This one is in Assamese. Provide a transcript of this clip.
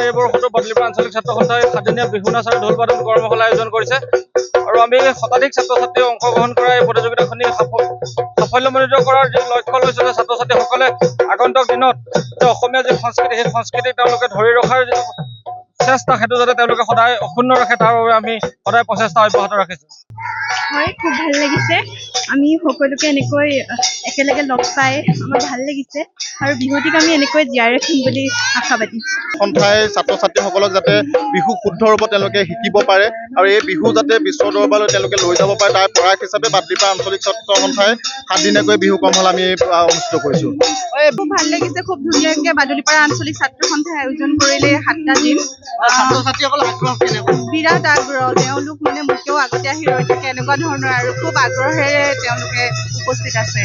এই বৰ্ষতো বাদলিপাৰা আঞ্চলিক ছাত্ৰ সন্থাই 7দিনীয়া বিহু নাচ আৰু ঢোল বাদন কৰ্মশালা আয়োজন কৰিছে আৰু আমি শতাধিক ছাত্ৰ ছাত্ৰীয়ে অংশগ্ৰহণ কৰা এই প্ৰতিযোগিতাখনি সাফল্যমণ্ডিত কৰাৰ যি লক্ষ্য লৈছে যে ছাত্ৰ ছাত্ৰীসকলে আগন্তুক দিনত যে অসমীয়া যি সংস্কৃতি সেই সংস্কৃতি তেওঁলোকে ধৰি ৰখাৰ যি চেষ্টা সেইটো যাতে তেওঁলোকে সদায় অক্ষুণ্ণ ৰাখে তাৰ বাবে আমি সদায় প্ৰচেষ্টা অব্যাহত ৰাখিছোঁ। হয়, খুব ভাল লাগিছে। আমি সকলোকে এনেকৈ একেলগে লগ পাই আমাৰ ভাল লাগিছে আৰু বিহুটিক আমি এনেকৈ জীয়াই ৰাখিম বুলি আশাবাদী। সন্থাই ছাত্ৰ ছাত্ৰীসকলক যাতে বিহু শুদ্ধ ৰূপত তেওঁলোকে শিকিব পাৰে আৰু এই বিহু যাতে বিশ্ব দৰবাৰলৈ তেওঁলোকে লৈ যাব পাৰে তাৰ প্ৰয়াস হিচাপে বাদলিপাৰা আঞ্চলিক ছাত্ৰ সন্থাই 7দিনীয়াকৈ বিহু কৰ্মশালা আমি অনুষ্ঠিত কৰিছোঁ। খুব ভাল লাগিছে, খুব ধুনীয়াকৈ বাদলিপাৰা আঞ্চলিক ছাত্ৰ সন্থাই আয়োজন কৰিলে 7টা দিন। ছাত্ৰ ছাত্ৰীসকলৰ আগ্ৰহ কেনেকুৱা? বিৰাট আগ্ৰহ, তেওঁলোক মোকেও আগতে আহি ৰৈ থাকে এনেকুৱা ধৰণৰ আৰু খুব আগ্ৰহেৰে তেওঁলোকে উপস্থিত আছে।